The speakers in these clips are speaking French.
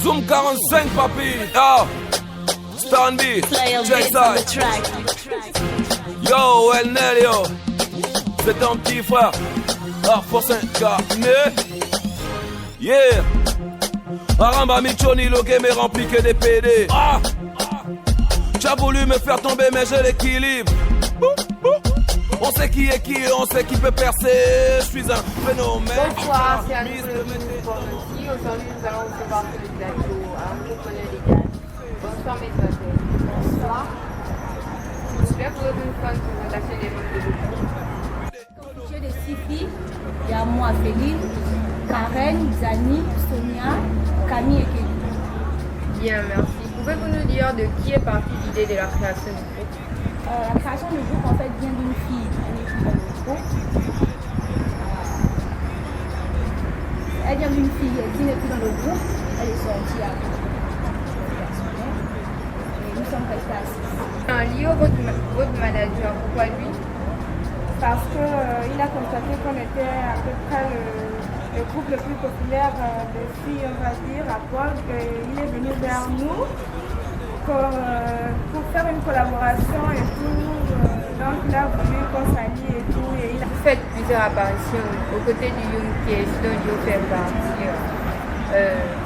Zoom 45, papi. Ah, Stanby, check ça. Yo, El Nelio, c'est ton petit frère. Ah, force incarné. Yeah. Aramba Michoni, le game est rempli que des PD. Ah, tu as voulu me faire tomber, mais je l'équilibre. On sait qui est qui, on sait qui peut percer. Je suis un phénomène. Bonsoir, c'est Anne pour ici. Aujourd'hui, nous allons recevoir Philippe Dato, un entrepreneur légal. Bonsoir, mesdemoiselles. Bonsoir. J'espère que vous avez une bonne présentation des membres de groupe. Constitué de 6 filles, il y a moi, Félix, Karen, Zani, Sonia, Camille et Kelly. Bien, merci. Pouvez-vous nous dire de qui est partie l'idée de la création du groupe? La création du groupe en fait vient d'une fille, elle est dans le groupe. Elle vient d'une fille qui n'est plus dans le groupe, elle est sortie à et nous sommes restés assis. Lié au votre manager, pourquoi lui? Parce qu'il a constaté qu'on était à peu près le groupe le plus populaire des filles, on va dire, à Paul. Il est venu vers nous pour faire une collaboration et tout. Donc il a voulu qu'on s'allie et tout. Et Vous faites plusieurs apparitions aux côtés du Young Case dont Yo fait partie.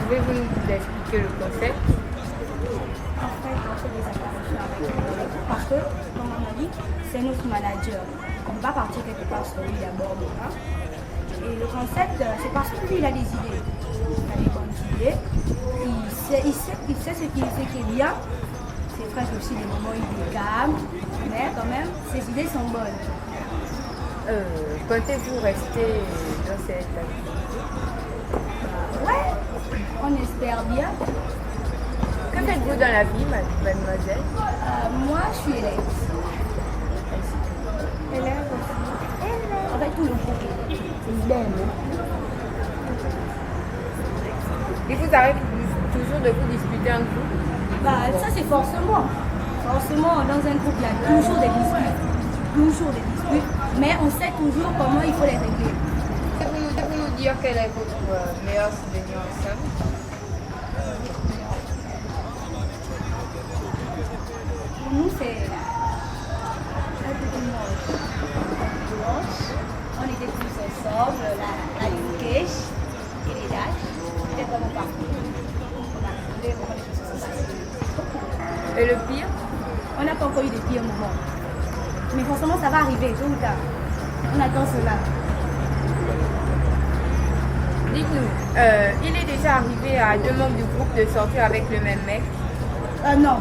Pouvez-vous nous expliquer le concept? En fait, on fait des apparitions avec lui parce que, comme on a dit, c'est notre manager. On ne peut pas partir quelque part sur lui d'abord. Hein? Et le concept, c'est parce que lui, il a des idées. Il a des bonnes idées. Il sait ce qui est bien. C'est presque aussi des moments où il est calme. Mais quand même, ses idées sont bonnes. Comptez-vous rester dans cette activité? Ouais, on espère bien. Que faites-vous dans la vie, mademoiselle? Moi, je suis élève. élève aussi. En fait, tout le groupe est bien. Et vous arrivez toujours de vous disputer entre vous? Bah, ça c'est forcément. Forcément, dans un groupe, il y a toujours des disputes. Toujours des disputes. Mais on sait toujours comment il faut les régler. Pouvez-vous nous dire quel est votre meilleur souvenir ensemble? Pour nous, c'est un petit monde. On était tous ensemble, la Yukesh et les Dash. C'était vraiment partout. On a rigolé, on a des choses comme ça. Et le pire? On n'a pas encore eu de pires moments. Mais forcément, ça va arriver, tôt ou tard. On attend cela. Dites-nous, il est déjà arrivé à 2 membres du groupe de sortir avec le même mec? Non.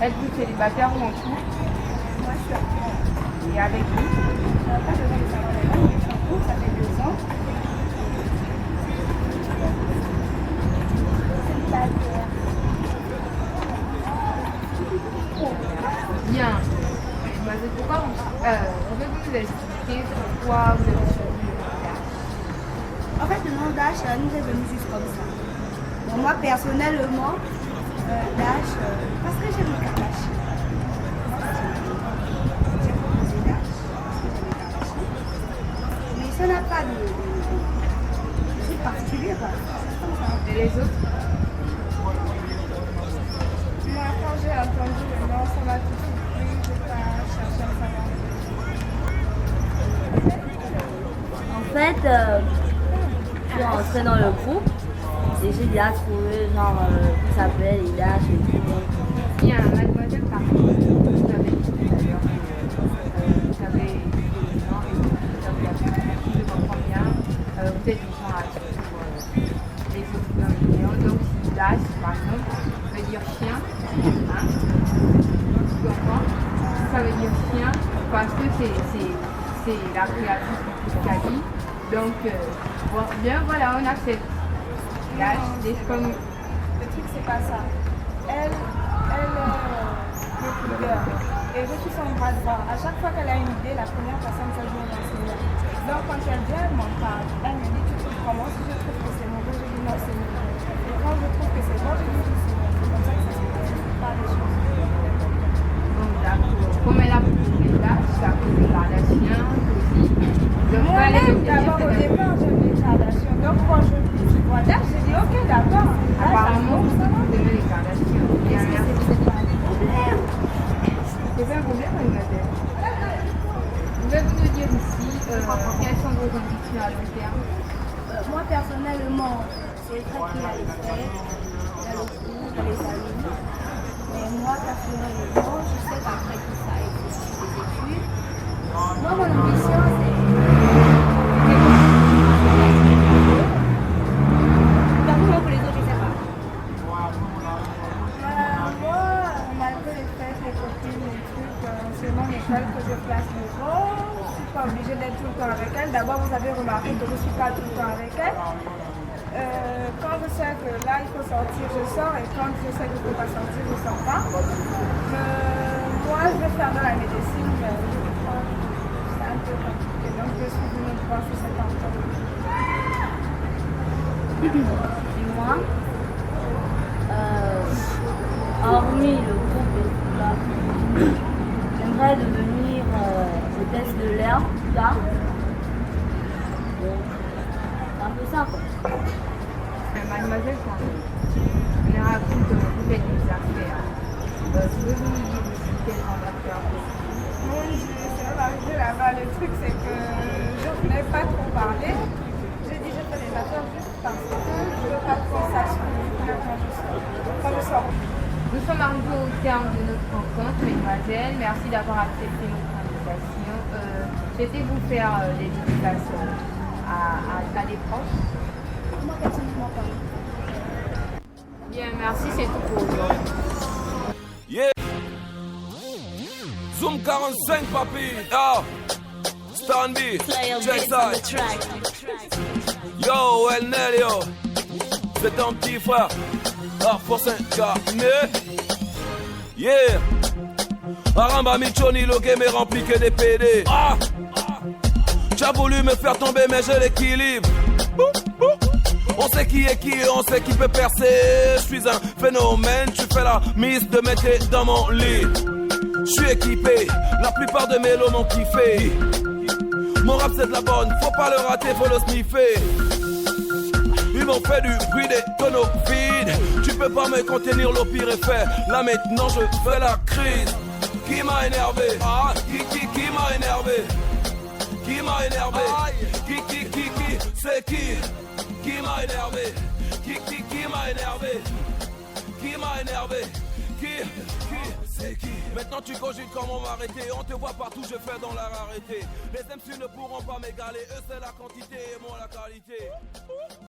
Êtes-vous célibataire ou en couple? Moi, je suis en couple. Et avec lui? Pas besoin de savoir les gens, je suis en couple, ça fait 2 ans. Célibataire. Bien. Mademoiselle, pourquoi pouvez-vous nous expliquer pourquoi vous avez choisi le mariage? En fait, le nom Dash nous est venu juste comme ça. Bon, moi, personnellement, Dash, parce que j'aime le Kakashi. J'ai proposé Dash, parce que j'aime le Kakashi. Mais ça n'a pas de truc particulier, quoi. C'est comme ça. Et les autres? Moi, quand j'ai entendu le nom, ça m'a tout de suite plu. Je n'ai pas cherché à savoir. En fait, je suis rentrée dans le groupe et j'ai déjà trouvé genre qui s'appelle Ida chez tout le monde. Bien, mademoiselle, par contre, vous avez dit tout à l'heure que vous avez des gens et vous avez appris, je comprends bien, vous êtes du genre à suivre les autres millions. Donc, si Dash, par exemple, veut dire chien, hein, tu comprends? Ça veut dire chien parce que c'est la créatrice du Kali. Donc, bon, bien, voilà, on accepte. Dash, c'est comme... Le truc, c'est pas ça. Elle est figure. Et je suis son bras droit. À chaque fois qu'elle a une idée, la première personne, c'est je vais l'enseigner. Donc, quand elle vient, elle m'en parle. Elle me dit, tu trouves comment? Si je trouve que c'est mauvais, je dis non, c'est mauvais. Et quand je trouve que c'est bon, je dis oui, c'est bon. C'est comme ça que ça se passe. Pas les choses. Donc, comme elle a beaucoup de tâches, ça cause des Kardashians aussi. Donc, Moi-même, d'abord au départ, j'aime les Kardashians. Donc quand je vois d'âge, j'ai dit ok, d'accord. apparemment, vous aimez les Kardashians. Bien, merci. C'est pas un problème, mademoiselle. Pouvez-vous nous dire ici quelles sont vos ambitions à long terme? Moi, personnellement, c'est vrai qu'il y a les fêtes, il y a le cours, il y a les amis. Mais moi, personnellement, je sais qu'après tout ça, il faut suivre des études. Moi, mon ambition, c'est... Personnellement, pour les autres, je ne sais pas. Moi, malgré les fêtes, les copines, les trucs, c'est mon école que je place mes rôles. Je ne suis pas obligée d'être tout le temps avec elle. D'abord, vous avez remarqué que je ne suis pas tout le temps avec elle. Quand je sais que là, il faut sortir, je sors. Et quand je sais que je ne peux pas sortir, je ne sors pas. Moi, je vais faire de la médecine, mais je crois que c'est un peu compliqué. Donc, je suis venue voir sur cet enfant. Et moi, hormis le groupe et tout là, j'aimerais devenir hôtesse de l'air plus tard. Donc, c'est un peu ça quoi. Mademoiselle, quand on a appris que vous faites des affaires, pouvez-vous nous dire aussi quel genre d'affaires vous faites? Mon Dieu, c'est arrivé là-bas. Le truc, c'est que je ne voulais pas trop parler. J'ai dit, je fais des affaires juste parce que je ne veux pas qu'on sache quand je sors. Nous sommes arrivés au terme de notre rencontre, mesdemoiselles. Merci d'avoir accepté notre invitation. Souhaitez-vous faire des dédicaces à des proches? Moi, personnellement, pas. Bien, merci, c'est tout pour aujourd'hui. Yeah. Zoom 45, papi. Ah. Standy. Check ça. Yo, El Nelio. C'est ton petit frère. Ah, force incarné. Yeah. Aramba Michoni, le game est rempli que des PD. Ah. Tu as voulu me faire tomber, mais je l'équilibre. On sait qui est qui, on sait qui peut percer. Je suis un phénomène, tu fais la mise de mettre dans mon lit. Je suis équipé, la plupart de mes lots m'ont kiffé. Mon rap c'est de la bonne, faut pas le rater, faut le sniffer. Ils m'ont fait du bruit des tonneaux vides. Tu peux pas me contenir, le pire est fait. Là maintenant je fais la crise. Qui m'a énervé? Ah, qui m'a énervé? Qui m'a énervé? Qui, c'est qui? Qui m'a énervé? Qui m'a énervé? Qui m'a énervé? Qui, c'est qui? Maintenant tu cogites comment m'arrêter. On te voit partout, je fais dans la rareté. Les MC ne pourront pas m'égaler. Eux c'est la quantité et moi la qualité.